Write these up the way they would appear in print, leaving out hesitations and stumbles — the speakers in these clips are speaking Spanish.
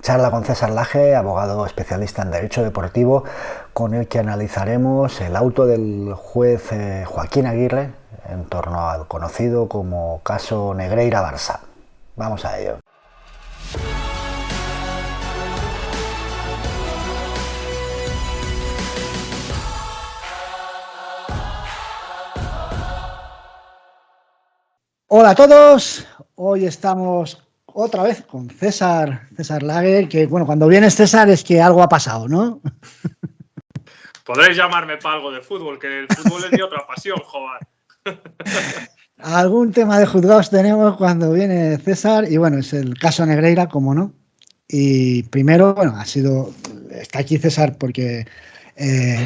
charla con César Laje, abogado especialista en Derecho Deportivo, con el que analizaremos el auto del juez Joaquín Aguirre en torno al conocido como caso Negreira-Barça. Vamos a ello. Hola a todos, hoy estamos otra vez con César Laje, que bueno, cuando vienes César es que algo ha pasado, ¿no? Podréis llamarme para algo de fútbol, que el fútbol es mi otra pasión, joder. Algún tema de juzgados tenemos cuando viene César y bueno, es el caso Negreira, como no. Y primero, bueno, está aquí César porque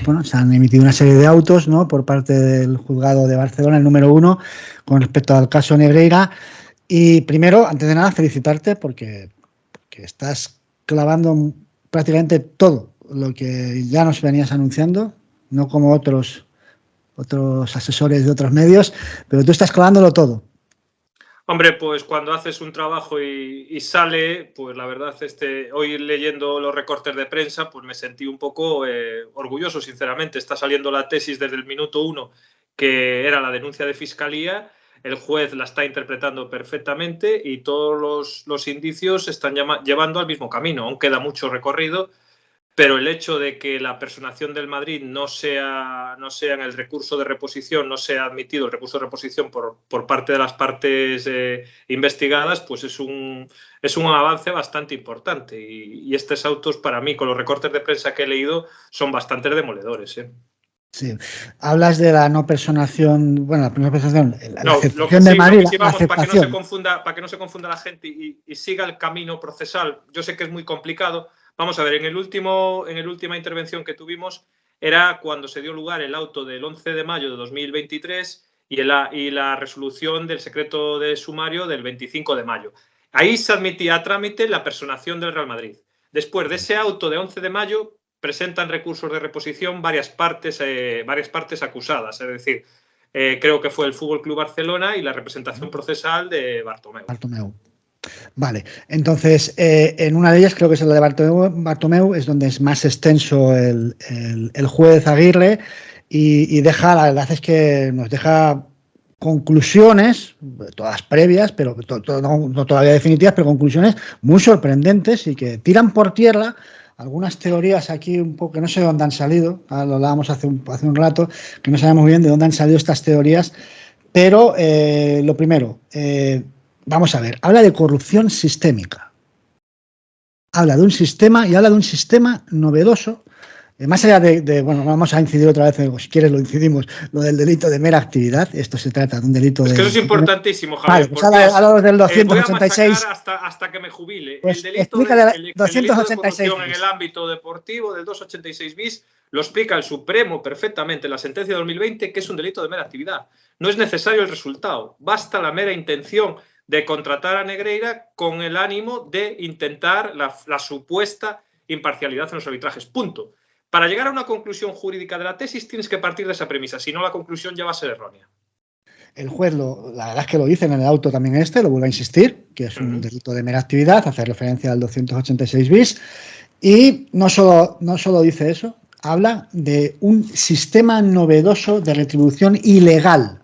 bueno, se han emitido una serie de autos, ¿no?, por parte del juzgado de Barcelona, el número 1, con respecto al caso Negreira. Y primero, antes de nada, felicitarte porque estás clavando prácticamente todo lo que ya nos venías anunciando, no como otros asesores de otros medios, pero tú estás clavándolo todo. Hombre, pues cuando haces un trabajo y sale, pues la verdad, hoy leyendo los recortes de prensa, pues me sentí un poco orgulloso, sinceramente. Está saliendo la tesis desde el minuto 1, que era la denuncia de fiscalía. El juez la está interpretando perfectamente y todos los indicios están llevando al mismo camino. Aún queda mucho recorrido, pero el hecho de que la personación del Madrid no sea en el recurso de reposición, no sea admitido el recurso de reposición por parte de las partes investigadas, pues es un avance bastante importante. Y estos autos, para mí, con los recortes de prensa que he leído, son bastante demoledores. Sí, hablas de la no personación, bueno, la personación, la aceptación de Madrid, la aceptación. Para que no se confunda la gente y siga el camino procesal. Yo sé que es muy complicado. Vamos a ver, en la última intervención que tuvimos era cuando se dio lugar el auto del 11 de mayo de 2023 y la resolución del secreto de sumario del 25 de mayo. Ahí se admitía a trámite la personación del Real Madrid. Después de ese auto de 11 de mayo presentan recursos de reposición varias partes acusadas, es decir, creo que fue el Fútbol Club Barcelona y la representación procesal de Bartomeu. Vale, entonces en una de ellas, creo que es la de Bartomeu, es donde es más extenso el juez Aguirre y deja, la verdad es que nos deja conclusiones, todas previas, pero no todavía definitivas, pero conclusiones muy sorprendentes y que tiran por tierra algunas teorías aquí un poco que no sé de dónde han salido. Lo hablábamos hace un rato, que no sabemos muy bien de dónde han salido estas teorías, pero lo primero, vamos a ver, habla de corrupción sistémica. Habla de un sistema y habla de un sistema novedoso. Más allá bueno, vamos a incidir otra vez, si quieres lo incidimos, lo del delito de mera actividad. Esto se trata de un delito que eso es importantísimo, Javier. Vale, pues habla del 286. Voy a hasta que me jubile. Pues el delito de corrupción en el ámbito deportivo del 286 bis lo explica el Supremo perfectamente en la sentencia de 2020, que es un delito de mera actividad. No es necesario el resultado, basta la mera intención de contratar a Negreira con el ánimo de intentar la supuesta imparcialidad en los arbitrajes. Punto. Para llegar a una conclusión jurídica de la tesis tienes que partir de esa premisa, si no la conclusión ya va a ser errónea. El juez, la verdad es que lo dice en el auto también lo vuelve a insistir, que es un delito de mera actividad, hace referencia al 286 bis, y no solo dice eso, habla de un sistema novedoso de retribución ilegal,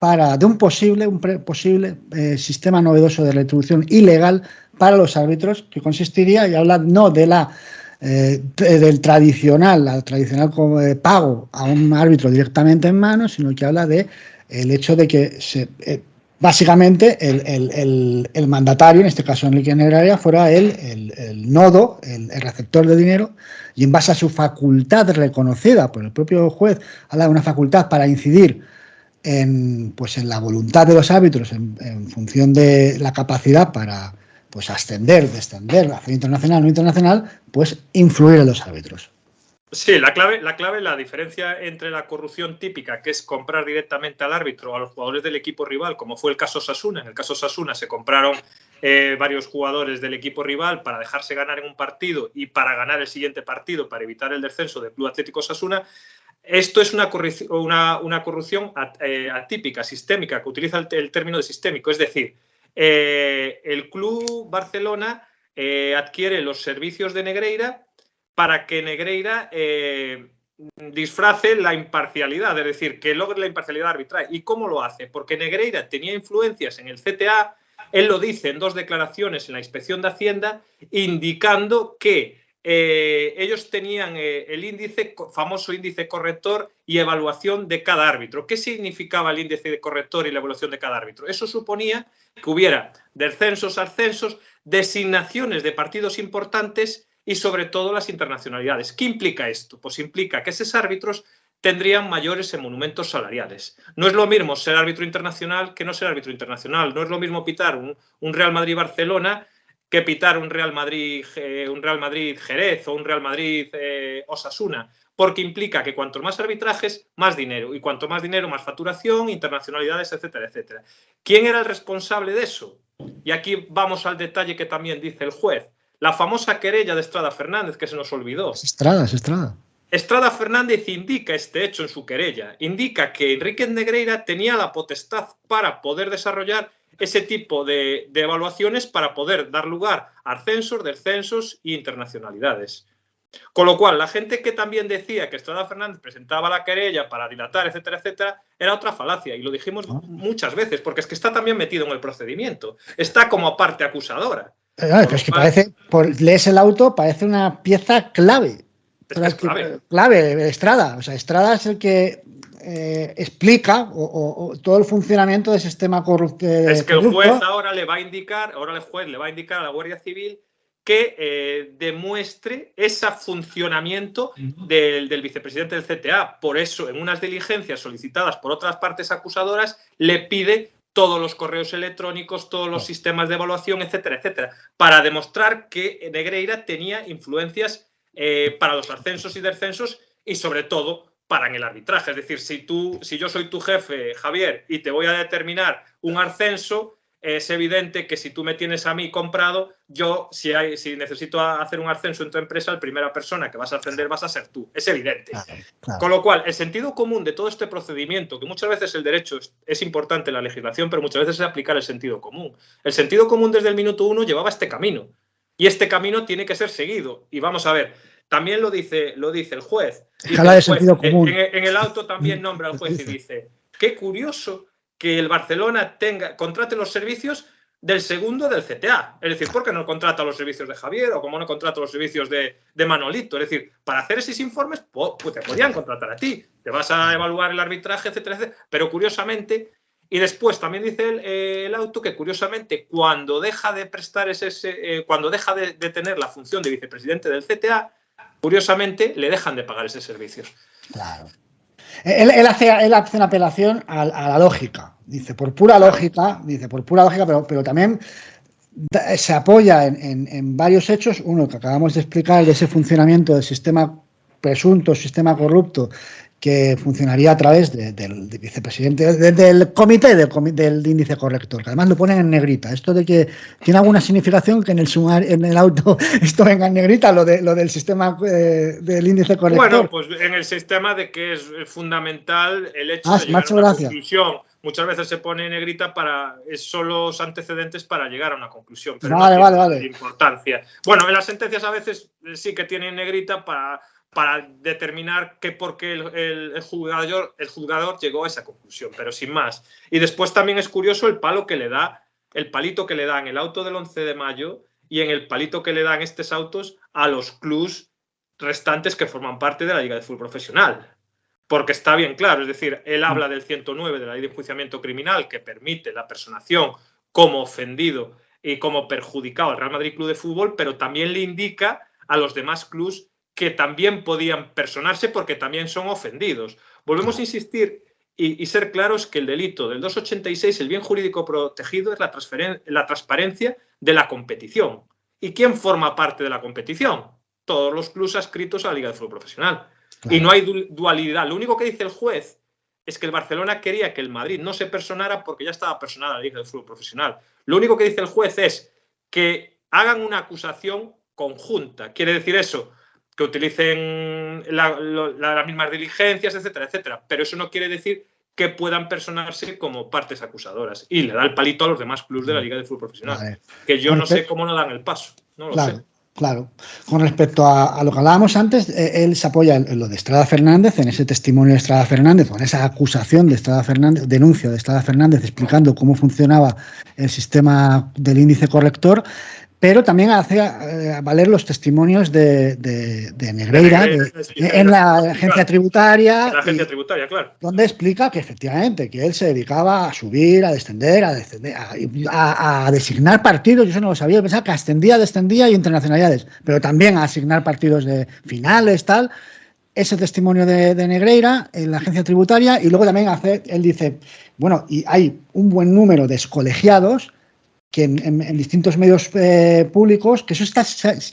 de un posible sistema novedoso de retribución ilegal para los árbitros, que consistiría, y habla no de del tradicional como pago a un árbitro directamente en mano, sino que habla de el hecho de que básicamente el mandatario, en este caso Enrique Negreira, fuera el nodo, el receptor de dinero, y en base a su facultad reconocida por el propio juez, habla de una facultad para incidir en la voluntad de los árbitros en función de la capacidad para ascender, descender, hacer internacional, no internacional, pues influir en los árbitros. Sí, la diferencia entre la corrupción típica, que es comprar directamente al árbitro o a los jugadores del equipo rival, como fue el caso Osasuna. En el caso Osasuna se compraron varios jugadores del equipo rival para dejarse ganar en un partido y para ganar el siguiente partido, para evitar el descenso del Club Atlético Osasuna. Esto es una corrupción atípica, sistémica, que utiliza el término de sistémico. Es decir, el Club Barcelona adquiere los servicios de Negreira para que Negreira disfrace la imparcialidad, es decir, que logre la imparcialidad arbitral. ¿Y cómo lo hace? Porque Negreira tenía influencias en el CTA, él lo dice en 2 declaraciones en la Inspección de Hacienda, indicando que ellos tenían el famoso índice corrector y evaluación de cada árbitro. ¿Qué significaba el índice corrector y la evaluación de cada árbitro? Eso suponía que hubiera descensos, ascensos, designaciones de partidos importantes y sobre todo las internacionalidades. ¿Qué implica esto? Pues implica que esos árbitros tendrían mayores emolumentos salariales. No es lo mismo ser árbitro internacional que no ser árbitro internacional. No es lo mismo pitar un Real Madrid-Barcelona que pitar un Real Madrid Jerez o un Real Madrid Osasuna, porque implica que cuanto más arbitrajes, más dinero, y cuanto más dinero, más facturación, internacionalidades, etcétera, etcétera. ¿Quién era el responsable de eso? Y aquí vamos al detalle que también dice el juez. La famosa querella de Estrada Fernández, que se nos olvidó. Es Estrada. Estrada Fernández indica este hecho en su querella. Indica que Enríquez Negreira tenía la potestad para poder desarrollar ese tipo de evaluaciones para poder dar lugar a ascensos, descensos e internacionalidades. Con lo cual, la gente que también decía que Estrada Fernández presentaba la querella para dilatar, etcétera, etcétera, era otra falacia. Y lo dijimos muchas veces, porque es que está también metido en el procedimiento. Está como parte acusadora. Pero es que parece, lees el auto, parece una pieza clave. Es clave. Clave, Estrada. O sea, Estrada es el que explica todo el funcionamiento del sistema corrupto. Es que el juez ahora le va a indicar, a la Guardia Civil que demuestre ese funcionamiento del vicepresidente del CTA. Por eso, en unas diligencias solicitadas por otras partes acusadoras, le pide todos los correos electrónicos, todos los sistemas de evaluación, etcétera, etcétera, para demostrar que Negreira tenía influencias para los ascensos y descensos y, sobre todo, para en el arbitraje. Es decir, si yo soy tu jefe, Javier, y te voy a determinar un ascenso, es evidente que si tú me tienes a mí comprado, yo, si necesito hacer un ascenso en tu empresa, la primera persona que vas a ascender vas a ser tú. Es evidente. Claro. Con lo cual, el sentido común de todo este procedimiento, que muchas veces el derecho es importante en la legislación, pero muchas veces es aplicar el sentido común. El sentido común desde el minuto 1 llevaba este camino. Y este camino tiene que ser seguido. Y vamos a ver, también lo dice el juez. Dice, sentido común. En el auto también nombra al juez y dice, qué curioso que el Barcelona contrate los servicios del segundo del CTA. Es decir, ¿por qué no contrata los servicios de Javier o cómo no contrata los servicios de Manolito? Es decir, para hacer esos informes, pues te podían contratar a ti. Te vas a evaluar el arbitraje, etcétera, etcétera. Pero curiosamente, y después también dice el auto que curiosamente cuando deja de prestar cuando deja de tener la función de vicepresidente del CTA, curiosamente le dejan de pagar esos servicios. Claro. Él hace una apelación a la lógica. Dice, por pura lógica, pero también se apoya en varios hechos. Uno que acabamos de explicar, de ese funcionamiento del presunto sistema corrupto que funcionaría a través del vicepresidente, del comité del índice corrector, que además lo ponen en negrita. Esto de que tiene alguna significación que en el auto esto venga en negrita, lo del sistema del índice corrector. Bueno, pues en el sistema de que es fundamental el hecho de llegar a una conclusión. Muchas veces se pone en negrita son los antecedentes para llegar a una conclusión, pero vale. De importancia. Bueno, en las sentencias a veces sí que tienen negrita para determinar por qué el juzgador llegó a esa conclusión, pero sin más. Y después también es curioso el palito que le da en el auto del 11 de mayo y en el palito que le dan estos autos a los clubs restantes que forman parte de la Liga de Fútbol Profesional. Porque está bien claro, es decir, él habla del 109 de la Ley de Enjuiciamiento Criminal que permite la personación como ofendido y como perjudicado al Real Madrid Club de Fútbol, pero también le indica a los demás clubs que también podían personarse porque también son ofendidos. Volvemos a insistir y ser claros que el delito del 286, el bien jurídico protegido, es la transparencia de la competición. ¿Y quién forma parte de la competición? Todos los clubes adscritos a la Liga de Fútbol Profesional. Claro. Y no hay dualidad. Lo único que dice el juez es que el Barcelona quería que el Madrid no se personara porque ya estaba personada la Liga de Fútbol Profesional. Lo único que dice el juez es que hagan una acusación conjunta. Quiere decir eso, que utilicen las mismas diligencias, etcétera, etcétera. Pero eso no quiere decir que puedan personarse como partes acusadoras. Y le da el palito a los demás clubes de la Liga de Fútbol Profesional. Vale. Que yo no sé cómo no dan el paso. No lo Claro, sé. claro. Con respecto a lo que hablábamos antes, él se apoya en lo de Estrada Fernández, en ese testimonio de Estrada Fernández, o en esa acusación de Estrada Fernández, denuncia de Estrada Fernández explicando cómo funcionaba el sistema del índice corrector, pero también hace valer los testimonios de De Negreira Negreira en la agencia en tributaria, la agencia tributaria, claro. donde explica que efectivamente que él se dedicaba a subir, a descender, a designar partidos. Yo eso no lo sabía, pensaba que ascendía, descendía y internacionalidades, pero también a asignar partidos de finales, tal. Ese testimonio de Negreira en la agencia tributaria, y luego también él dice, bueno, y hay un buen número de excolegiados que en distintos medios públicos, que eso está,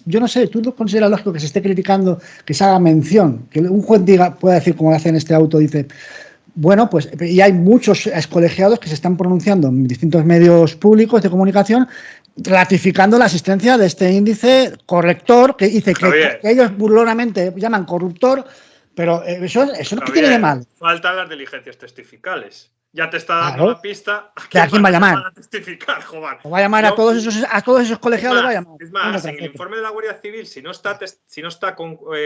yo no sé, ¿tú no consideras lógico que se esté criticando, que se haga mención, que un juez diga, pueda decir, como hace en este auto, dice, bueno, pues, y hay muchos excolegiados que se están pronunciando en distintos medios públicos de comunicación ratificando la existencia de este índice corrector, que dice que ellos burlonamente llaman corruptor, pero eso no, ¿qué tiene de mal? Faltan las diligencias testificales. Ya te está dando Claro. la pista ¿A quién va a llamar? a testificar, joder. O va a llamar a todos esos colegiados. Es más, en el informe de la Guardia Civil, si no está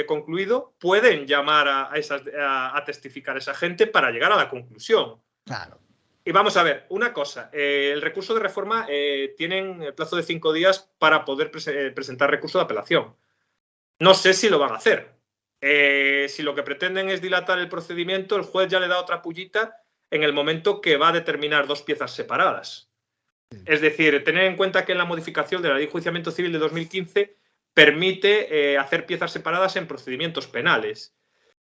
concluido, pueden llamar a testificar a esa gente para llegar a la conclusión. Claro. Y vamos a ver, una cosa, el recurso de reforma tienen el plazo de 5 días para poder presentar recurso de apelación. No sé si lo van a hacer. Si lo que pretenden es dilatar el procedimiento, el juez ya le da otra pullita en el momento que va a determinar 2 piezas separadas. Es decir, tener en cuenta que en la modificación de la Ley de Enjuiciamiento Civil de 2015 permite hacer piezas separadas en procedimientos penales.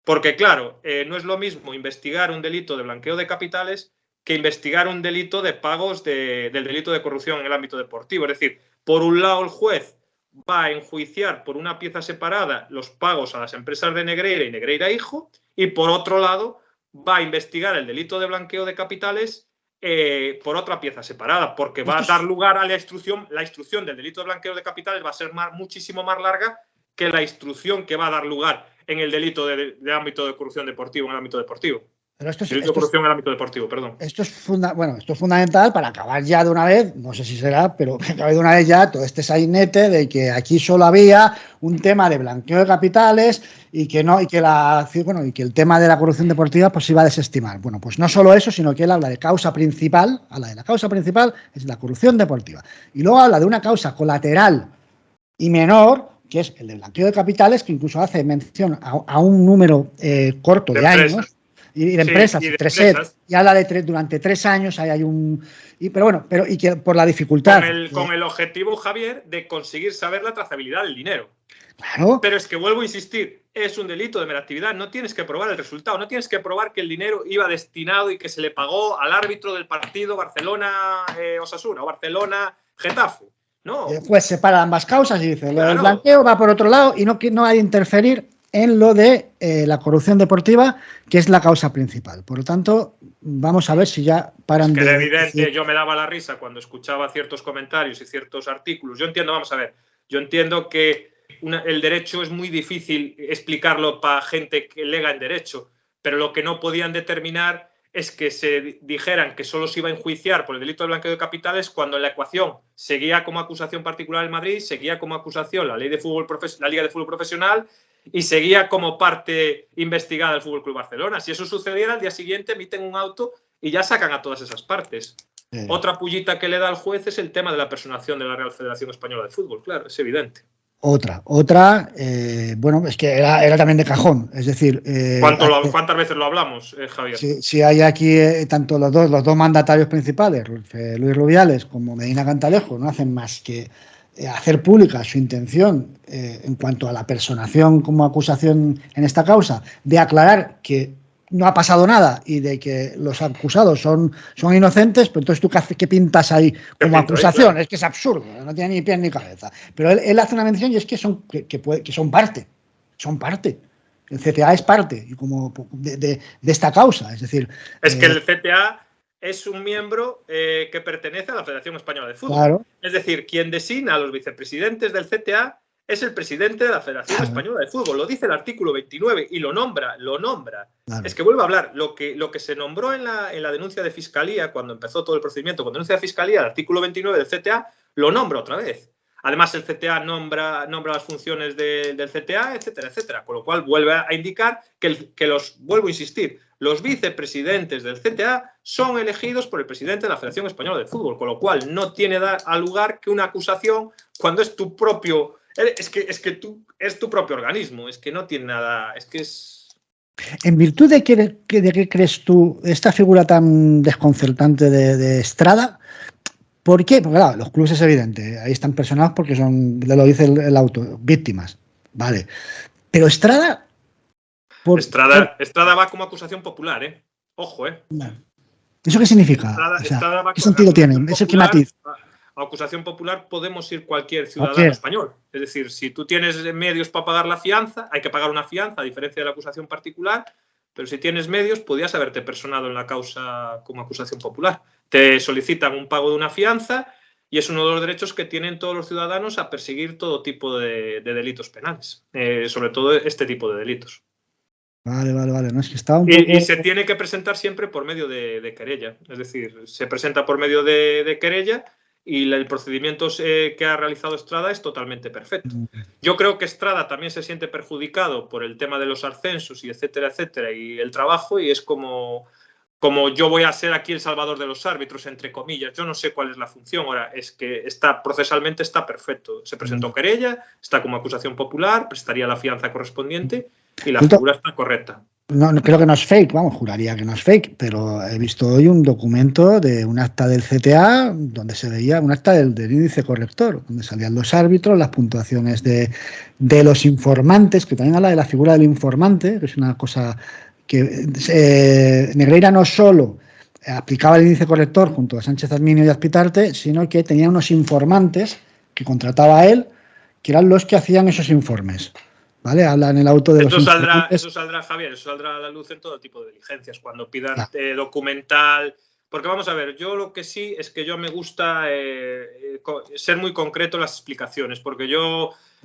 Porque, claro, no es lo mismo investigar un delito de blanqueo de capitales que investigar un delito de pagos del delito de corrupción en el ámbito deportivo. Es decir, por un lado el juez va a enjuiciar por una pieza separada los pagos a las empresas de Negreira y Negreira Hijo, y por otro lado va a investigar el delito de blanqueo de capitales por otra pieza separada, porque va a dar lugar a la instrucción. La instrucción del delito de blanqueo de capitales va a ser muchísimo más larga que la instrucción que va a dar lugar en el delito de ámbito de corrupción deportivo, en el ámbito deportivo. Pero esto delito de corrupción en el ámbito deportivo, perdón. Esto es fundamental para acabar ya de una vez, no sé si será, pero que acabe de una vez ya todo este sainete de que aquí solo había un tema de blanqueo de capitales y que no, y que el tema de la corrupción deportiva pues se iba a desestimar. Bueno, pues no solo eso, sino que él habla de causa principal, la causa principal es la corrupción deportiva. Y luego habla de una causa colateral y menor, que es el de blanqueo de capitales, que incluso hace mención a un número corto de años. Y de empresas, sí, y habla de durante 3 años hay un... y que por la dificultad... Con el objetivo, Javier, de conseguir saber la trazabilidad del dinero. Claro. Pero es que vuelvo a insistir, es un delito de mera actividad, no tienes que probar el resultado, no tienes que probar que el dinero iba destinado y que se le pagó al árbitro del partido Barcelona-Osasuna o Barcelona-Getafe. No. Pues separa ambas causas y dice, el blanqueo va por otro lado y no hay de interferir en lo de la corrupción deportiva, que es la causa principal. Por lo tanto, vamos a ver si ya paran de... Es evidente, yo me daba la risa cuando escuchaba ciertos comentarios y ciertos artículos. Yo entiendo que el derecho es muy difícil explicarlo para gente que lega en derecho, pero lo que no podían determinar es que se dijeran que solo se iba a enjuiciar por el delito de blanqueo de capitales cuando en la ecuación seguía como acusación particular el Madrid, seguía como acusación la Liga de Fútbol Profesional y seguía como parte investigada el Fútbol Club Barcelona. Si eso sucediera, al día siguiente emiten un auto y ya sacan a todas esas partes. Otra pullita que le da al juez es el tema de la personación de la Real Federación Española de Fútbol, claro, es evidente. Otra, es que era también de cajón, es decir... ¿Cuántas veces lo hablamos, Javier? Si hay aquí tanto los dos mandatarios principales, Luis Rubiales como Medina Cantalejo, no hacen más que hacer pública su intención en cuanto a la personación como acusación en esta causa, de aclarar que no ha pasado nada y de que los acusados son inocentes, pues entonces tú qué pintas ahí como acusación, claro. Es que es absurdo, no tiene ni pie ni cabeza. Pero él hace una mención y es que son parte. El CTA es parte y como de esta causa, es decir... Es que el CTA es un miembro que pertenece a la Federación Española de Fútbol. Claro. Es decir, quien designa a los vicepresidentes del CTA es el presidente de la Federación Española de Fútbol. Lo dice el artículo 29 y lo nombra. Claro. Es que vuelvo a hablar. Lo que se nombró en la denuncia de Fiscalía, cuando empezó todo el procedimiento, con denuncia de Fiscalía, el artículo 29 del CTA, lo nombra otra vez. Además, el CTA nombra las funciones del CTA, etcétera, etcétera. Con lo cual, vuelve a indicar vuelvo a insistir, los vicepresidentes del CTA son elegidos por el presidente de la Federación Española de Fútbol. Con lo cual, no tiene lugar que una acusación cuando es tu propio... Es tu propio organismo. Es que no tiene nada... Es que es... ¿En virtud de qué crees tú esta figura tan desconcertante de Estrada? ¿Por qué? Porque claro, los clubes es evidente, ahí están personados porque son, lo dice el auto, víctimas, vale. Pero Estrada... Estrada va como acusación popular, ¿eh? Ojo, ¿eh? ¿Eso qué significa? Estrada va ¿qué sentido tiene? ¿Ese qué matiz? A acusación popular podemos ir cualquier ciudadano español. Es decir, si tú tienes medios para pagar la fianza, hay que pagar una fianza, a diferencia de la acusación particular, pero si tienes medios, podías haberte personado en la causa como acusación popular. Te solicitan un pago de una fianza y es uno de los derechos que tienen todos los ciudadanos a perseguir todo tipo de delitos penales, sobre todo este tipo de delitos. Vale. No, es que estaba un poco... y se tiene que presentar siempre por medio de querella. Es decir, se presenta por medio de querella y el procedimiento que ha realizado Estrada es totalmente perfecto. Yo creo que Estrada también se siente perjudicado por el tema de los ascensos y etcétera, etcétera, y el trabajo, y es como yo voy a ser aquí el salvador de los árbitros, entre comillas. Yo no sé cuál es la función. Ahora, es que procesalmente está perfecto. Se presentó querella, está como acusación popular, prestaría la fianza correspondiente y la figura está correcta. No, creo que no es fake, vamos, juraría que no es fake, pero he visto hoy un documento de un acta del CTA donde se veía un acta del índice corrector, donde salían los árbitros, las puntuaciones de los informantes, que también habla de la figura del informante, que es una cosa que Negreira no solo aplicaba el índice corrector junto a Sánchez Arminio y Azpitarte, sino que tenía unos informantes que contrataba a él, que eran los que hacían esos informes. ¿Vale? Habla en el auto de eso saldrá, Javier, eso saldrá a la luz en todo tipo de diligencias, cuando pidan documental. Porque vamos a ver, yo lo que sí es que yo me gusta ser muy concreto en las explicaciones, porque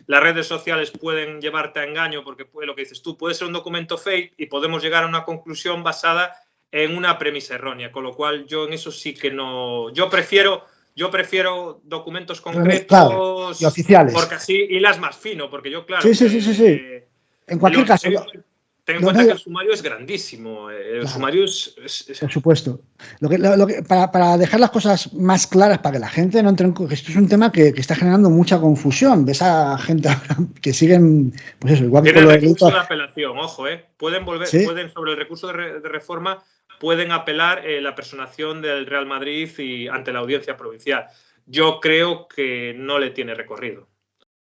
las redes sociales pueden llevarte a engaño, porque lo que dices tú, puede ser un documento fake y podemos llegar a una conclusión basada en una premisa errónea, con lo cual yo en eso sí que no... Yo prefiero documentos concretos, claro, y oficiales. Porque así hilas más fino, porque yo, claro... Sí. En cualquier caso... Ten en cuenta que el sumario es grandísimo. El sumario es... Por supuesto. Para dejar las cosas más claras, para que la gente no entre en... Esto es un tema que está generando mucha confusión. Ves a gente que siguen... Pues eso, igual que con el recurso de apelación, ojo, pueden sobre el recurso de reforma, pueden apelar la personación del Real Madrid y ante la audiencia provincial. Yo creo que no le tiene recorrido.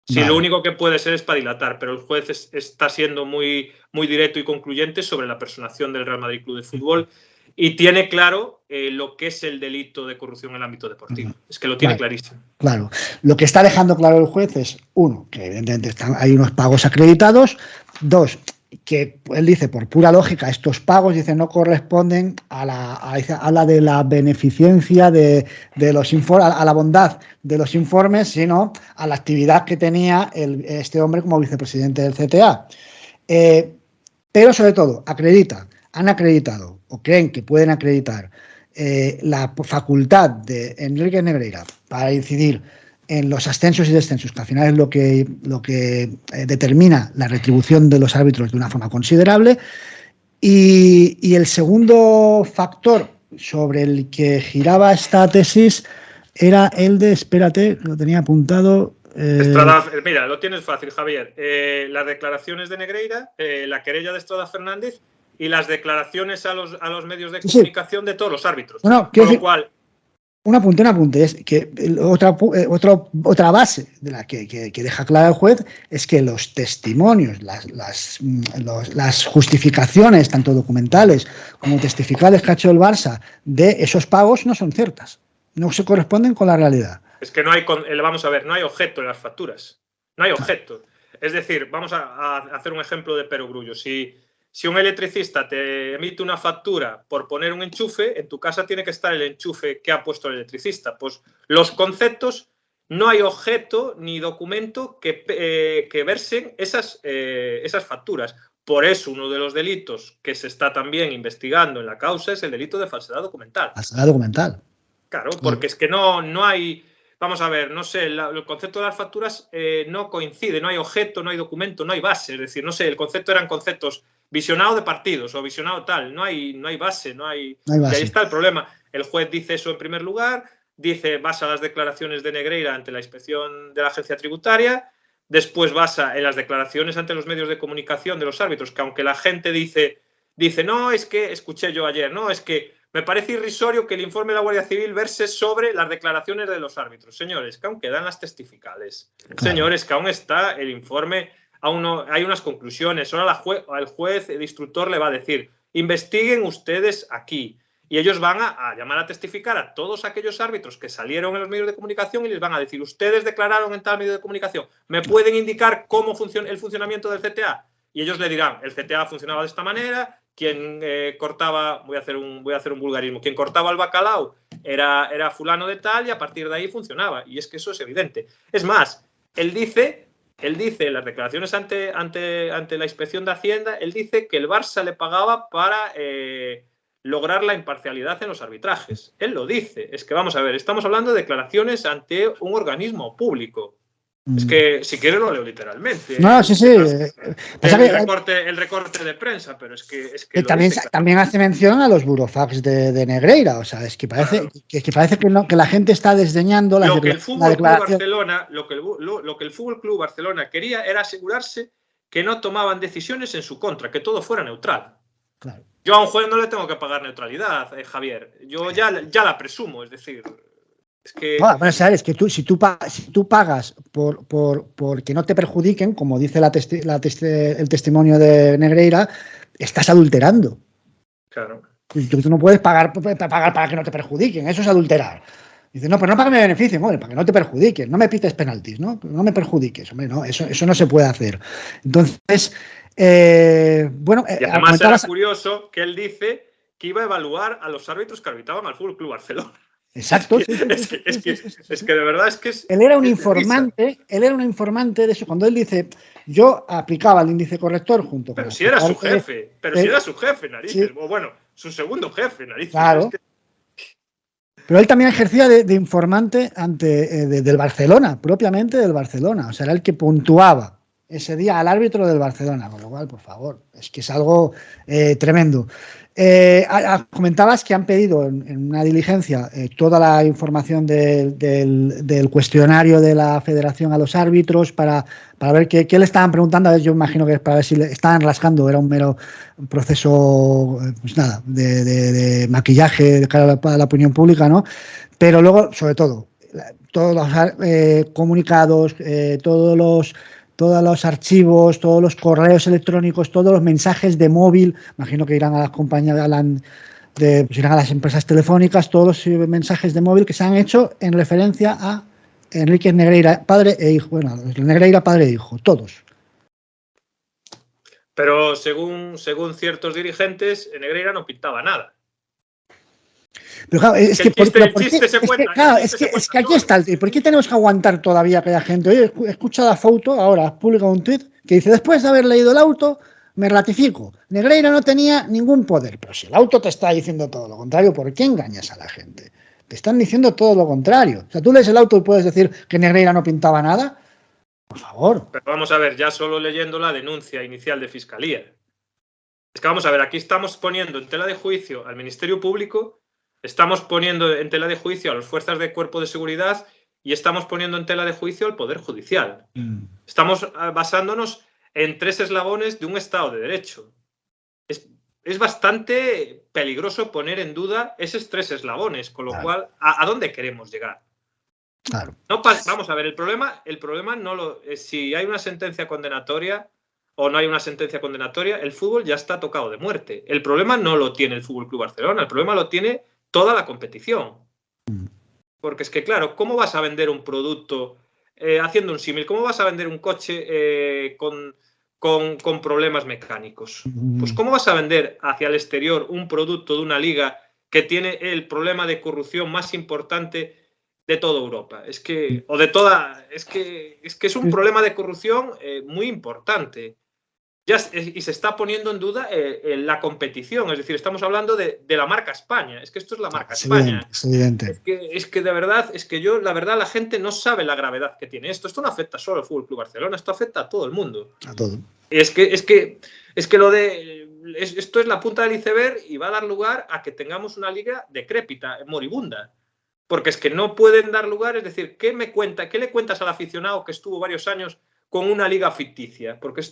Sí, lo único que puede ser es para dilatar, pero el juez está siendo muy, muy directo y concluyente sobre la personación del Real Madrid Club de Fútbol y tiene claro lo que es el delito de corrupción en el ámbito deportivo. Es que lo tiene clarísimo. Claro. Lo que está dejando claro el juez es, uno, que evidentemente hay unos pagos acreditados, dos, que él dice, por pura lógica, estos pagos no corresponden habla de la beneficencia de los informes, a la bondad de los informes, sino a la actividad que tenía este hombre como vicepresidente del CTA. Pero sobre todo, han acreditado o creen que pueden acreditar la facultad de Enrique Negreira para incidir en los ascensos y descensos, que al final es lo que determina la retribución de los árbitros de una forma considerable. Y el segundo factor sobre el que giraba esta tesis era el de, espérate, lo tenía apuntado... Estrada, mira, lo tienes fácil, Javier. Las declaraciones de Negreira, la querella de Estrada Fernández y las declaraciones a los medios de comunicación de todos los árbitros. Con lo cual... Un apunte, es que otra base de la que deja clara el juez es que los testimonios, las justificaciones, tanto documentales como testificales que ha hecho el Barça de esos pagos no son ciertas, no se corresponden con la realidad. Es que no hay objeto en las facturas, no hay objeto. Es decir, vamos a hacer un ejemplo de perogrullo. Si un electricista te emite una factura por poner un enchufe, en tu casa tiene que estar el enchufe que ha puesto el electricista. Pues los conceptos, no hay objeto ni documento que versen esas facturas. Por eso, uno de los delitos que se está también investigando en la causa es el delito de falsedad documental. Falsedad documental. Claro, porque es que no hay... vamos a ver, no sé, el concepto de las facturas no coincide, no hay objeto, no hay documento, no hay base. Es decir, no sé, el concepto eran conceptos visionado de partidos o visionado tal. No hay base, no hay base. Y ahí está el problema. El juez dice eso en primer lugar, basa las declaraciones de Negreira ante la inspección de la agencia tributaria, después basa en las declaraciones ante los medios de comunicación de los árbitros, que aunque la gente dice, no, es que, escuché yo ayer, no, es que me parece irrisorio que el informe de la Guardia Civil verse sobre las declaraciones de los árbitros. Señores, que aún quedan las testificales. Claro. Señores, que aún está el informe, aún no, hay unas conclusiones. Ahora el juez, el instructor le va a decir, investiguen ustedes aquí. Y ellos van a llamar a testificar a todos aquellos árbitros que salieron en los medios de comunicación y les van a decir, ustedes declararon en tal medio de comunicación, ¿me pueden indicar cómo funciona el funcionamiento del CTA? Y ellos le dirán, el CTA funcionaba de esta manera, quien cortaba, voy a hacer un vulgarismo, quien cortaba el bacalao era fulano de tal y a partir de ahí funcionaba. Y es que eso es evidente. Es más, él dice en las declaraciones ante la inspección de Hacienda, él dice que el Barça le pagaba para lograr la imparcialidad en los arbitrajes. Él lo dice. Es que vamos a ver, estamos hablando de declaraciones ante un organismo público. Es que, si quieres, lo leo literalmente. No, sí. El recorte de prensa, pero es que también hace mención a los burofax de Negreira. O sea, es que parece, claro, que la gente está desdeñando lo que el Fútbol Club Barcelona quería era asegurarse que no tomaban decisiones en su contra, que todo fuera neutral. Claro. Yo a un juez no le tengo que pagar neutralidad, Javier. Yo ya la presumo, es decir... Es que... Bueno, sabes que si tú pagas por que no te perjudiquen, como dice el testimonio de Negreira, estás adulterando. Claro. Tú no puedes pagar para que no te perjudiquen, eso es adulterar. Dice, no, pero no para que me beneficien, hombre, para que no te perjudiquen, no me pites penaltis, ¿no? No me perjudiques, hombre, no, eso no se puede hacer. Entonces, bueno... Y además era curioso que él dice que iba a evaluar a los árbitros que arbitraban al Fútbol Club Barcelona. Exacto. Es que de verdad es que es... Él era un informante de eso. Cuando él dice, yo aplicaba el índice corrector junto con... Pero si era su jefe, narices. Sí. O bueno, su segundo jefe, narices. Claro. Pero él también ejercía de informante del Barcelona, propiamente del Barcelona. O sea, era el que puntuaba ese día al árbitro del Barcelona. Con lo cual, por favor, es que es algo tremendo. Comentabas que han pedido en una diligencia toda la información del cuestionario de la federación a los árbitros para ver qué le estaban preguntando. A ver, yo imagino que es para ver si le estaban rascando, era un mero proceso, pues nada, de maquillaje de cara a la opinión pública, ¿no? Pero luego, sobre todo, todos los comunicados, todos los archivos, todos los correos electrónicos, todos los mensajes de móvil, imagino que irán a las compañías, irán a las empresas telefónicas, todos los mensajes de móvil que se han hecho en referencia a Enrique Negreira, padre e hijo. Bueno, Negreira, padre e hijo, todos. Pero según ciertos dirigentes, Negreira no pintaba nada. Pero claro, es que aquí está el tío. ¿Por qué tenemos que aguantar todavía que haya gente? Oye, he escuchado a Fouto, ahora ha publicado un tuit que dice, después de haber leído el auto, me ratifico. Negreira no tenía ningún poder. Pero si el auto te está diciendo todo lo contrario, ¿por qué engañas a la gente? Te están diciendo todo lo contrario. O sea, tú lees el auto y puedes decir que Negreira no pintaba nada. Por favor. Pero vamos a ver, ya solo leyendo la denuncia inicial de Fiscalía. Es que vamos a ver, aquí estamos poniendo en tela de juicio al Ministerio Público. Estamos poniendo en tela de juicio a las fuerzas de cuerpo de seguridad y estamos poniendo en tela de juicio al Poder Judicial. Estamos basándonos en 3 eslabones de un Estado de Derecho. Es bastante peligroso poner en duda esos 3 eslabones, con lo cual, ¿a dónde queremos llegar? Claro. No, vamos a ver, el problema si hay una sentencia condenatoria o no hay una sentencia condenatoria, el fútbol ya está tocado de muerte. El problema no lo tiene el Fútbol Club Barcelona, el problema lo tiene toda la competición. Porque es que, claro, ¿cómo vas a vender un producto haciendo un símil? ¿Cómo vas a vender un coche con problemas mecánicos? Pues ¿cómo vas a vender hacia el exterior un producto de una liga que tiene el problema de corrupción más importante de toda Europa? Es que es un problema de corrupción muy importante. y se está poniendo en duda la competición. Es decir, estamos hablando de la marca España. Es que esto es la marca España. Es evidente. Es que de verdad, la verdad, la gente no sabe la gravedad que tiene esto. Esto no afecta solo al Fútbol Club Barcelona, esto afecta a todo el mundo. A todo. Esto es la punta del iceberg y va a dar lugar a que tengamos una liga decrépita, moribunda. Porque es que no pueden dar lugar, es decir, ¿qué le cuentas al aficionado que estuvo varios años con una liga ficticia? Porque es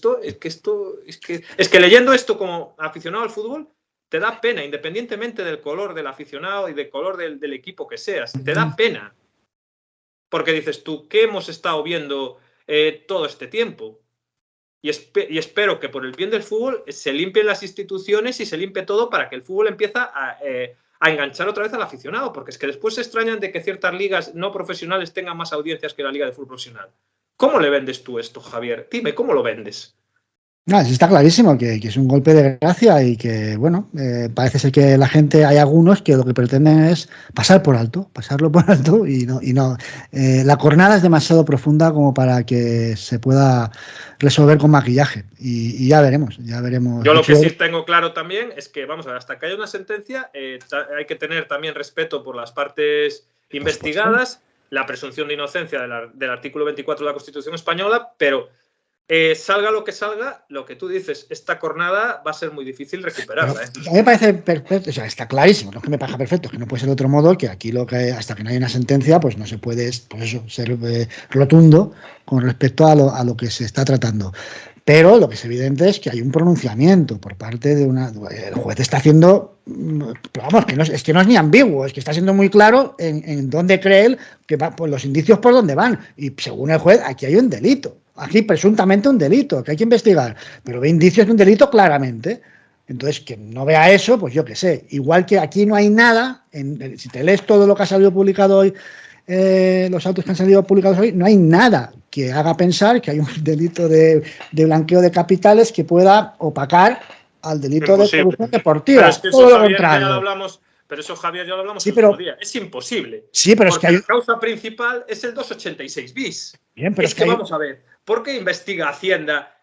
que leyendo esto como aficionado al fútbol, te da pena, independientemente del color del aficionado y del color del equipo que seas, te da pena. Porque dices tú, ¿qué hemos estado viendo todo este tiempo? Y espero que por el bien del fútbol se limpien las instituciones y se limpie todo para que el fútbol empiece a enganchar otra vez al aficionado, porque es que después se extrañan de que ciertas ligas no profesionales tengan más audiencias que la liga de fútbol profesional. ¿Cómo le vendes tú esto, Javier? Dime, ¿cómo lo vendes? No, está clarísimo que es un golpe de gracia y que, bueno, parece ser que la gente, hay algunos que lo que pretenden es pasarlo por alto y no. La cornada es demasiado profunda como para que se pueda resolver con maquillaje y ya veremos. Yo lo que sí tengo claro también es que, vamos a ver, hasta que haya una sentencia hay que tener también respeto por las partes investigadas, la presunción de inocencia del artículo 24 de la Constitución española, pero salga lo que salga, lo que tú dices, esta cornada va a ser muy difícil recuperarla. A mí me parece perfecto, o sea, está clarísimo, no es que me parezca perfecto, es que no puede ser de otro modo, que aquí hasta que no haya una sentencia, pues no se puede, pues eso, ser rotundo con respecto a lo que se está tratando. Pero lo que es evidente es que hay un pronunciamiento por parte de el juez está haciendo, pero vamos, es que no es ni ambiguo, es que está siendo muy claro en dónde cree él, pues los indicios por dónde van. Y según el juez, aquí hay un delito. Aquí presuntamente un delito, que hay que investigar, pero ve indicios de un delito claramente. Entonces, quien no vea eso, pues yo qué sé. Igual que aquí no hay nada, si te lees todo lo que ha salido publicado hoy, los autos que han salido publicados hoy, no hay nada que haga pensar que hay un delito de blanqueo de capitales que pueda opacar al delito de corrupción deportiva. Pero es que todo lo contrario. Pero eso, Javier, ya lo hablamos el otro día. Es imposible. Sí, pero porque la causa principal es el 286 bis. Bien, pero es que vamos a ver, ¿por qué investiga Hacienda?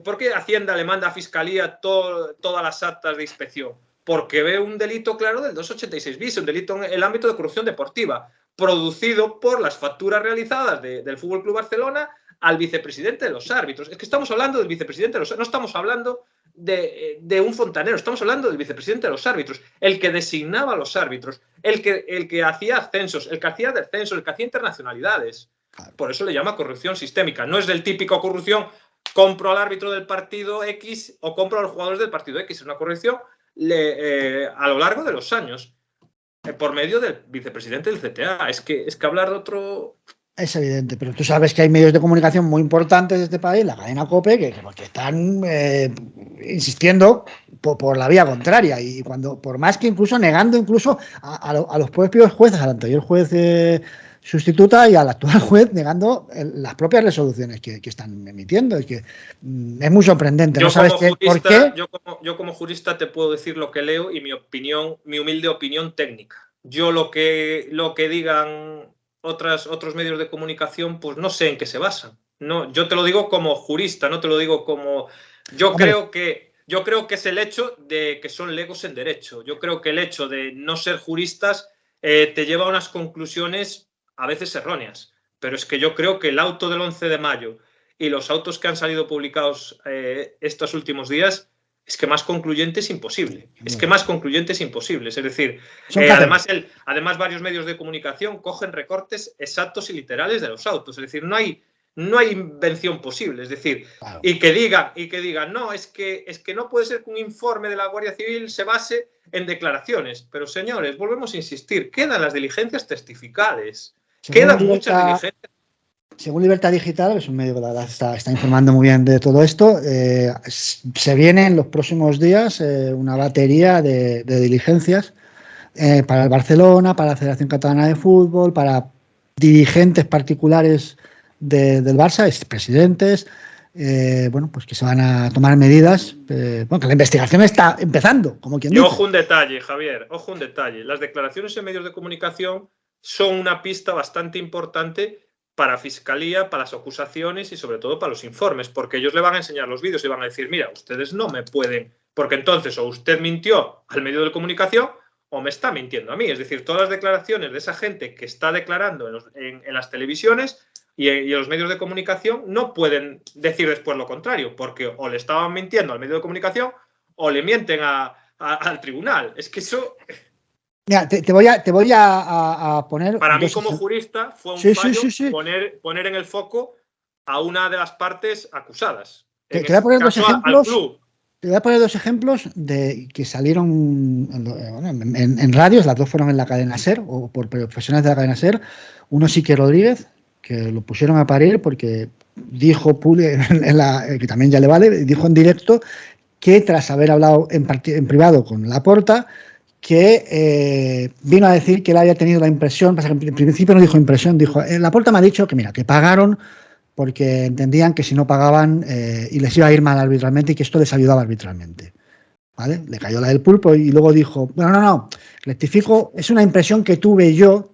¿Por qué Hacienda le manda a Fiscalía todas las actas de inspección? Porque ve un delito claro del 286 bis, un delito en el ámbito de corrupción deportiva, producido por las facturas realizadas del Fútbol Club Barcelona al vicepresidente de los árbitros. Es que estamos hablando del vicepresidente de los árbitros, no estamos hablando de un fontanero, estamos hablando del vicepresidente de los árbitros, el que designaba a los árbitros, el que hacía ascensos, el que hacía descensos, el que hacía internacionalidades. Por eso le llama corrupción sistémica. No es del típico corrupción, compro al árbitro del partido X o compro a los jugadores del partido X. Es una corrupción a lo largo de los años, por medio del vicepresidente del CTA. Es que hablar de otro... Es evidente, pero tú sabes que hay medios de comunicación muy importantes de este país, la cadena COPE, que están insistiendo por la vía contraria y por más que incluso negando incluso a los propios jueces, al anterior juez sustituta y al actual juez, negando las propias resoluciones que están emitiendo. Es que es muy sorprendente. ¿No sabes por qué? Yo como jurista te puedo decir lo que leo y mi humilde opinión técnica. Yo lo que digan otros medios de comunicación, pues no sé en qué se basan. No, yo te lo digo como jurista, no te lo digo como... Yo creo que es el hecho de que son legos en derecho. Yo creo que el hecho de no ser juristas te lleva a unas conclusiones a veces erróneas. Pero es que yo creo que el auto del 11 de mayo y los autos que han salido publicados estos últimos días, es que más concluyente es imposible. Es decir, además varios medios de comunicación cogen recortes exactos y literales de los autos. Es decir, no hay invención posible. Es decir, claro. y que digan, no, es que no puede ser que un informe de la Guardia Civil se base en declaraciones. Pero, señores, volvemos a insistir, quedan las diligencias testificales. Quedan muchas diligencias. Según Libertad Digital, que es un medio que la verdad está informando muy bien de todo esto, se viene en los próximos días una batería de diligencias para el Barcelona, para la Federación Catalana de Fútbol, para dirigentes particulares del Barça, expresidentes, pues que se van a tomar medidas, que la investigación está empezando, como quien dice. Y ojo un detalle, Javier, ojo un detalle. Las declaraciones en medios de comunicación son una pista bastante importante para Fiscalía, para las acusaciones y sobre todo para los informes, porque ellos le van a enseñar los vídeos y van a decir, mira, ustedes no me pueden, porque entonces o usted mintió al medio de comunicación o me está mintiendo a mí. Es decir, todas las declaraciones de esa gente que está declarando en las televisiones y en los medios de comunicación no pueden decir después lo contrario, porque o le estaban mintiendo al medio de comunicación o le mienten al tribunal. Es que eso... Mira, te voy a poner... Para mí, como jurista, fue un fallo sí. poner en el foco a una de las partes acusadas. Te voy a poner dos ejemplos. Te voy a poner dos ejemplos de que salieron en radios, las dos fueron en la cadena SER, o por profesionales de la cadena SER. Uno Sique Rodríguez, que lo pusieron a parir porque dijo, que también ya le vale, dijo en directo que tras haber hablado en privado con Laporta, que vino a decir que él había tenido la impresión, pasa que en principio no dijo impresión, dijo, Laporta me ha dicho que mira, que pagaron porque entendían que si no pagaban y les iba a ir mal arbitralmente y que esto les ayudaba arbitralmente. ¿Vale? Le cayó la del pulpo y luego dijo, bueno, no, rectifico, es una impresión que tuve yo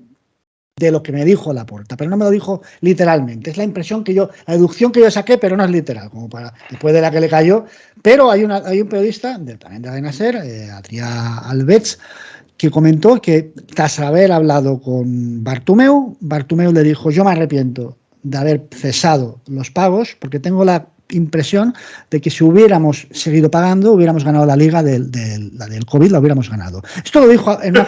de lo que me dijo Laporta, pero no me lo dijo literalmente, es la impresión que yo, la deducción que yo saqué, pero no es literal, como para después de la que le cayó, pero hay un periodista también de la SER, Adrià Albets, que comentó que tras haber hablado con Bartomeu le dijo, yo me arrepiento de haber cesado los pagos porque tengo la impresión de que si hubiéramos seguido pagando hubiéramos ganado la liga la del COVID, la hubiéramos ganado. Esto lo dijo en una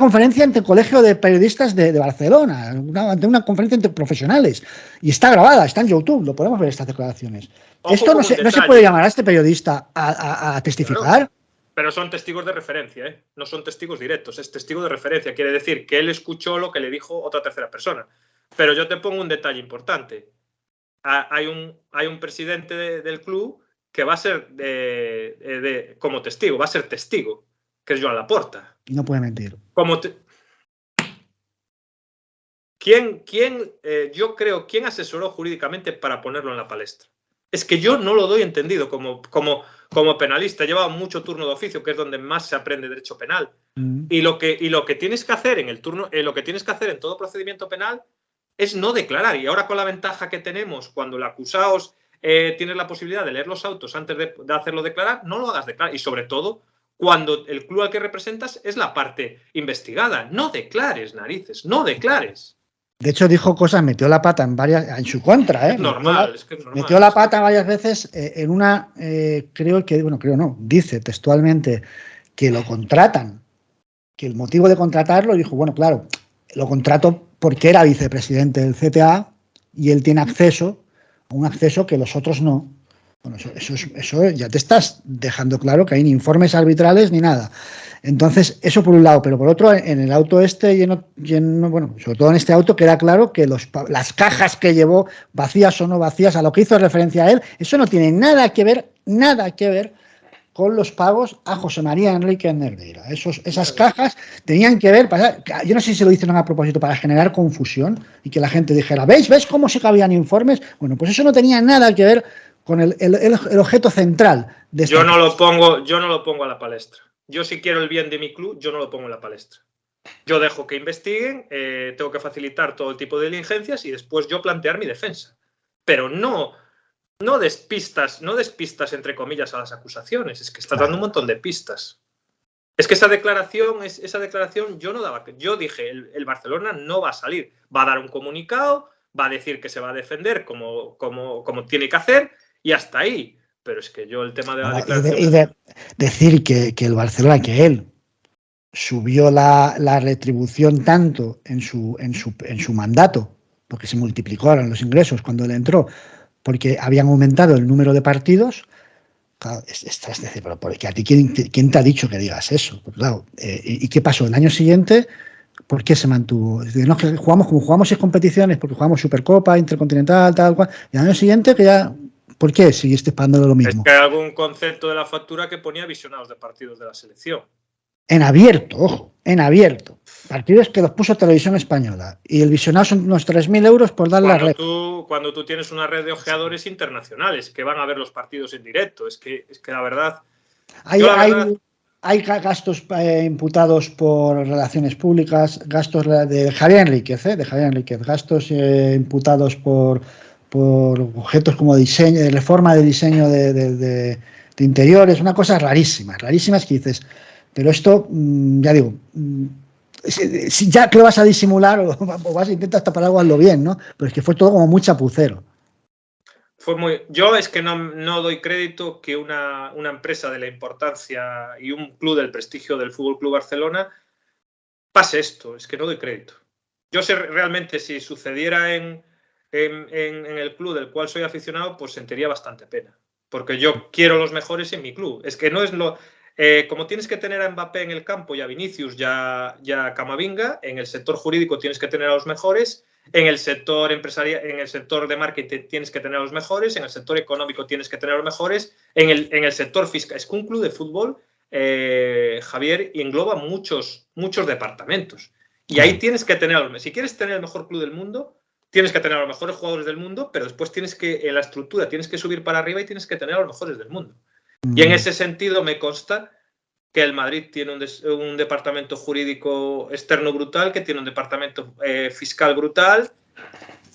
conferencia, ante el Colegio de Periodistas de Barcelona, ante una conferencia entre profesionales, y está grabada, está en YouTube, lo podemos ver estas declaraciones. Esto no se puede llamar a este periodista a testificar. Claro. Pero son testigos de referencia, no son testigos directos, es testigo de referencia. Quiere decir que él escuchó lo que le dijo otra tercera persona. Pero yo te pongo un detalle importante. Hay un presidente del club que va a ser como testigo, va a ser testigo, que es Joan Laporta. No puede mentir. Yo creo, ¿quién asesoró jurídicamente para ponerlo en la palestra? Es que yo no lo doy entendido como penalista. He llevado mucho turno de oficio, que es donde más se aprende derecho penal. Y lo que tienes que hacer en el turno, lo que tienes que hacer en todo procedimiento penal es no declarar. Y ahora con la ventaja que tenemos, cuando el acusado tiene la posibilidad de leer los autos antes de hacerlo declarar, no lo hagas declarar. Y sobre todo, cuando el club al que representas es la parte investigada. No declares, narices, no declares. De hecho, dijo cosas, metió la pata en su contra. Es normal, es que es normal. Metió la pata varias veces en una, dice textualmente que lo contratan, que el motivo de contratarlo, dijo, bueno, claro, lo contrato porque era vicepresidente del CTA y él tiene acceso a un acceso que los otros no. Bueno, eso ya te estás dejando claro que hay ni informes arbitrales ni nada. Entonces, eso por un lado, pero por otro, en el auto sobre todo en este auto queda claro que las cajas que llevó, vacías o no vacías, a lo que hizo referencia a él, eso no tiene nada que ver con los pagos a José María Enrique Negreira. Esas cajas tenían que ver, yo no sé si se lo hicieron a propósito para generar confusión y que la gente dijera, ¿veis cómo se cabían informes? Bueno, pues eso no tenía nada que ver con el objeto central de esta. Yo no lo pongo a la palestra. Yo, si quiero el bien de mi club, yo no lo pongo en la palestra. Yo dejo que investiguen, tengo que facilitar todo el tipo de diligencias y después yo plantear mi defensa. Pero no despistas entre comillas a las acusaciones. Es que estás dando un montón de pistas. Es que esa declaración yo no daba. Yo dije, el Barcelona no va a salir. Va a dar un comunicado, va a decir que se va a defender como tiene que hacer y hasta ahí. Pero es que yo el tema de la declaración... Y de decir que el Barcelona, que él subió la retribución tanto en su mandato, porque se multiplicaron los ingresos cuando él entró, porque habían aumentado el número de partidos, claro, es decir, pero porque a ti, ¿quién te ha dicho que digas eso? Pues claro, ¿y qué pasó? El año siguiente, ¿por qué se mantuvo? Es decir, no, que jugamos 6 competiciones, porque jugamos Supercopa, Intercontinental, tal cual, y al año siguiente que ya... ¿Por qué seguiste pagando lo mismo? Es que hay algún concepto de la factura que ponía visionados de partidos de la selección. En abierto, ojo, en abierto. Partidos que los puso Televisión Española. Y el visionado son unos 3.000 euros por dar la red. Cuando tú tienes una red de ojeadores internacionales que van a ver los partidos en directo. Es que la verdad... Hay hay gastos imputados por relaciones públicas, gastos de Javier Enríquez, gastos imputados por objetos como diseño, reforma de diseño de interiores, una cosa rarísimas que dices, pero esto, ya digo, si ya que lo vas a disimular o vas a intentar tapar algo, hazlo bien, ¿no? Pero es que fue todo como muy chapucero. Yo es que no doy crédito que una empresa de la importancia y un club del prestigio del Fútbol Club Barcelona pase esto. Es que no doy crédito. Yo sé realmente si sucediera en el club del cual soy aficionado, pues sentiría bastante pena. Porque yo quiero los mejores en mi club. Es que no es lo... como tienes que tener a Mbappé en el campo y a Vinicius y a Camavinga, en el sector jurídico tienes que tener a los mejores. En el sector empresarial, en el sector de marketing tienes que tener a los mejores, en el sector económico tienes que tener a los mejores, en el sector fiscal. Es que un club de fútbol, Javier, engloba muchos departamentos. Y ahí tienes que tener a los mejores. Si quieres tener el mejor club del mundo, tienes que tener a los mejores jugadores del mundo, pero después tienes que, en la estructura, tienes que subir para arriba y tienes que tener a los mejores del mundo. Y en ese sentido me consta que el Madrid tiene un departamento jurídico externo brutal, que tiene un departamento fiscal brutal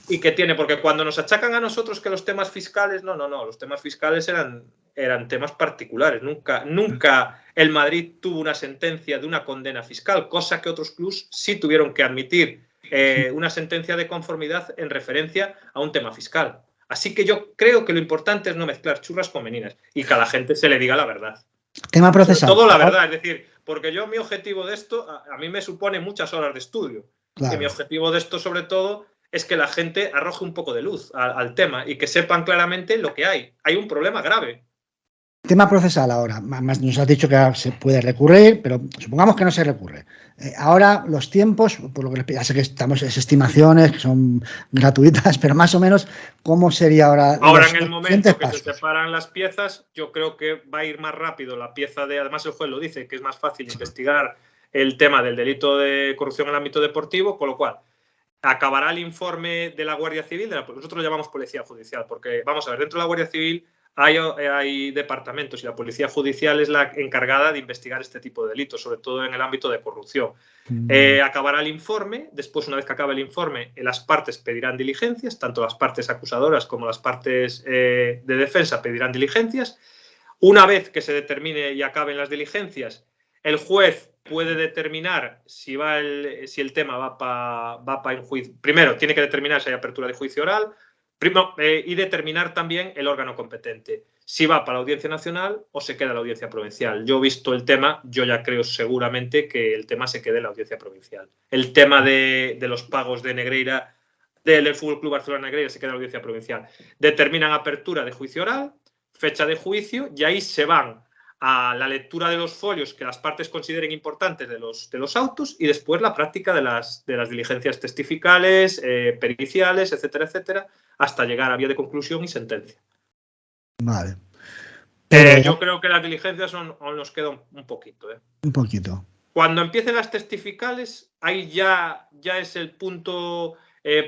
y que tiene, porque cuando nos achacan a nosotros que los temas fiscales, no, los temas fiscales eran temas particulares. Nunca el Madrid tuvo una sentencia de una condena fiscal, cosa que otros clubes sí tuvieron que admitir una sentencia de conformidad en referencia a un tema fiscal. Así que yo creo que lo importante es no mezclar churras con meninas y que a la gente se le diga la verdad. Tema procesal. Sobre todo la verdad, es decir, porque yo mi objetivo de esto, a mí me supone muchas horas de estudio. Claro. Y mi objetivo de esto, sobre todo, es que la gente arroje un poco de luz al tema y que sepan claramente lo que hay. Hay un problema grave. Tema procesal ahora. Más nos has dicho que se puede recurrir, pero supongamos que no se recurre. Ahora los tiempos, por lo que ya sé que estamos en estimaciones que son gratuitas, pero más o menos, ¿cómo sería ahora? Ahora en el momento que se separan las piezas, yo creo que va a ir más rápido la pieza de, además el juez lo dice, que es más fácil investigar el tema del delito de corrupción en el ámbito deportivo, con lo cual acabará el informe de la Guardia Civil, nosotros lo llamamos Policía Judicial, porque vamos a ver, dentro de la Guardia Civil hay departamentos y la Policía Judicial es la encargada de investigar este tipo de delitos, sobre todo en el ámbito de corrupción. Acabará el informe, después una vez que acabe el informe, las partes pedirán diligencias, tanto las partes acusadoras como las partes de defensa pedirán diligencias. Una vez que se determine y acaben las diligencias, el juez puede determinar si el tema va para un juicio. Primero, tiene que determinar si hay apertura de juicio oral y determinar también el órgano competente, si va para la Audiencia Nacional o se queda en la Audiencia Provincial. Yo, visto el tema, yo ya creo seguramente que el tema se quede en la Audiencia Provincial. El tema de los pagos de Negreira, del Fútbol Club Barcelona Negreira, se queda en la Audiencia Provincial. Determinan apertura de juicio oral, fecha de juicio, y ahí se van a la lectura de los folios que las partes consideren importantes de los autos y después la práctica de las diligencias testificales, periciales, etcétera, etcétera, hasta llegar a vía de conclusión y sentencia. Vale. Yo creo que las diligencias nos quedan un poquito. Un poquito. Cuando empiecen las testificales, ahí ya es el punto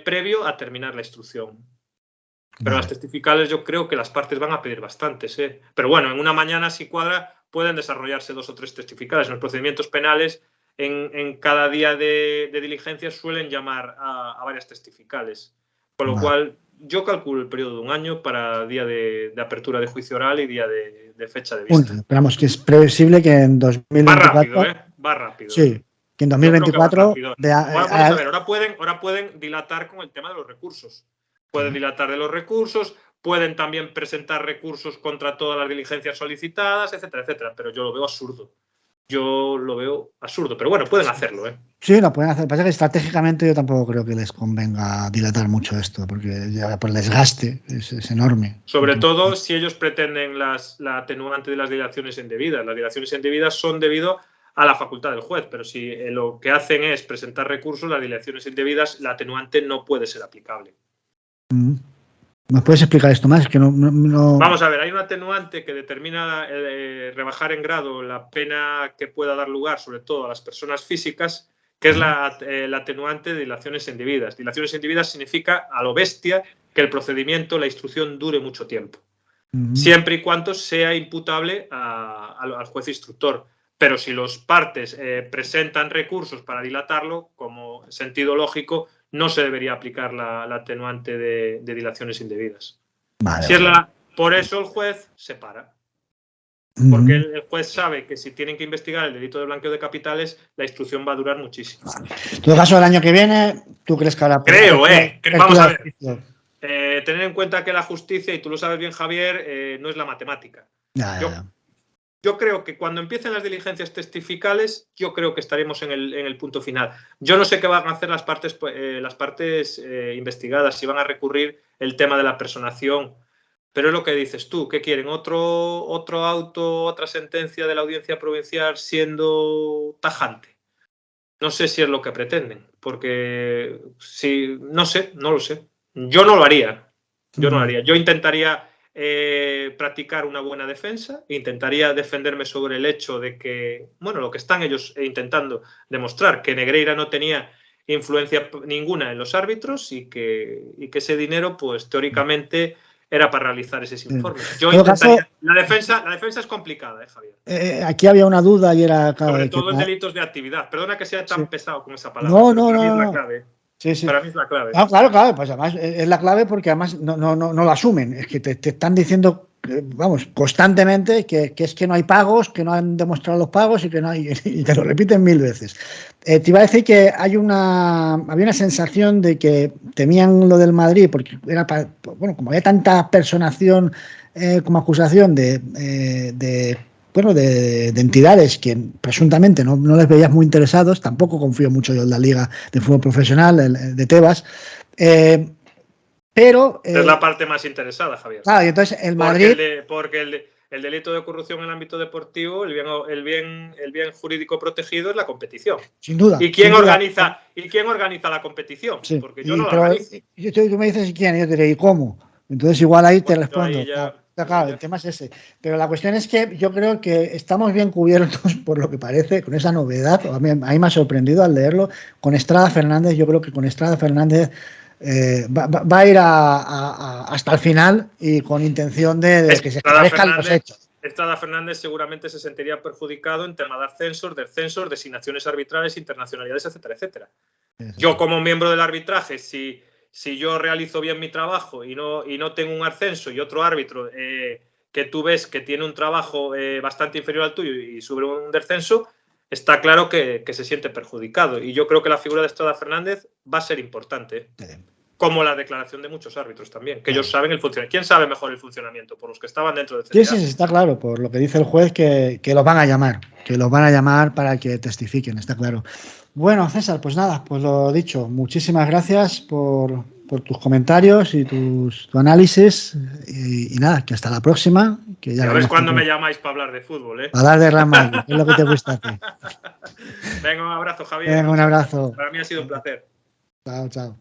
previo a terminar la instrucción. Pero las testificales yo creo que las partes van a pedir bastantes. Pero bueno, en una mañana, si cuadra, pueden desarrollarse 2 o 3 testificales. En los procedimientos penales, en cada día de diligencias suelen llamar a varias testificales. Con lo cual, yo calculo el periodo de 1 año para día de apertura de juicio oral y día de fecha de vista. Esperamos que es previsible que en 2024... Va rápido. Sí, que en 2024... Vamos a ver, ahora pueden dilatar con el tema de los recursos. Pueden dilatar de los recursos, pueden también presentar recursos contra todas las diligencias solicitadas, etcétera, etcétera. Pero yo lo veo absurdo. Pero bueno, pueden hacerlo, Sí, lo pueden hacer. Pasa que estratégicamente yo tampoco creo que les convenga dilatar mucho esto, porque ya por el desgaste es enorme. Sobre todo si ellos pretenden la atenuante de las dilaciones indebidas. Las dilaciones indebidas son debido a la facultad del juez, pero si lo que hacen es presentar recursos, las dilaciones indebidas, la atenuante no puede ser aplicable. ¿Me puedes explicar esto más? Que no... Vamos a ver, hay un atenuante que determina rebajar en grado la pena que pueda dar lugar, sobre todo a las personas físicas, que es la atenuante de dilaciones indebidas. Dilaciones indebidas significa, a lo bestia, que el procedimiento, la instrucción, dure mucho tiempo. Siempre y cuando sea imputable al juez instructor. pero si los partes presentan recursos para dilatarlo, como sentido lógico, no se debería aplicar la atenuante de dilaciones indebidas. Vale. Por eso el juez se para. Porque el juez sabe que si tienen que investigar el delito de blanqueo de capitales, la instrucción va a durar muchísimo. En todo caso, el año que viene, ¿tú crees que ahora... Vamos a ver. Tener en cuenta que la justicia, y tú lo sabes bien, Javier, no es la matemática. Yo creo que cuando empiecen las diligencias testificales, yo creo que estaremos en el punto final. Yo no sé qué van a hacer las partes investigadas, si van a recurrir el tema de la personación. Pero es lo que dices tú, ¿qué quieren? ¿Otro auto, otra sentencia de la audiencia provincial siendo tajante? No sé si es lo que pretenden, porque no lo sé. Yo no lo haría. Yo intentaría practicar una buena defensa, intentaría defenderme sobre el hecho de que, bueno, lo que están ellos intentando demostrar, que Negreira no tenía influencia ninguna en los árbitros y que ese dinero, pues teóricamente, era para realizar esos informes. La defensa es complicada, Javier. Aquí había una duda y era... Claro, sobre todo en delitos de actividad. Perdona que sea tan pesado con esa palabra. No. Para mí es la clave. Sí. Para mí es la clave. Claro, pues además es la clave porque además no lo asumen. Es que te están diciendo, vamos, constantemente que es que no hay pagos, que no han demostrado los pagos y que no hay, y te lo repiten 1000 veces. Te iba a decir que había una sensación de que temían lo del Madrid porque era como había tanta personación como acusación de entidades que presuntamente no les veías muy interesados. Tampoco confío mucho yo en la Liga de Fútbol Profesional de Tebas, pero... es la parte más interesada, Javier. Claro, y entonces el Madrid... Porque el delito de corrupción en el ámbito deportivo, el bien jurídico protegido es la competición. Sin duda. ¿Y quién organiza la competición? Sí, porque yo no la organizo. Tú me dices quién, y yo te diré, ¿y cómo? Entonces igual ahí te respondo. Claro, el tema es ese. Pero la cuestión es que yo creo que estamos bien cubiertos, por lo que parece, con esa novedad. A mí me ha sorprendido al leerlo. Con Estrada Fernández, yo creo que con Estrada Fernández va a ir hasta el final y con intención de que se esclarezcan los hechos. Estrada Fernández seguramente se sentiría perjudicado en tema de ascensos, descensos, designaciones arbitrales, internacionalidades, etcétera, etcétera. Yo, como miembro del arbitraje, si yo realizo bien mi trabajo y no tengo un ascenso y otro árbitro que tú ves que tiene un trabajo bastante inferior al tuyo y sube un descenso, está claro que se siente perjudicado. Y yo creo que la figura de Estrada Fernández va a ser importante. Como la declaración de muchos árbitros también, que ellos saben el funcionamiento. ¿Quién sabe mejor el funcionamiento? Por los que estaban dentro de CTA. Sí, está claro, por lo que dice el juez, que los van a llamar, para que testifiquen, está claro. Bueno, César, pues nada, pues lo dicho, muchísimas gracias por tus comentarios y tu análisis y nada, que hasta la próxima. Que ya ves cuando me llamáis para hablar de fútbol, Para hablar de Real Madrid, es lo que te gusta a ti. Venga, un abrazo, Javier. Venga, un abrazo. Para mí ha sido un placer. Chao.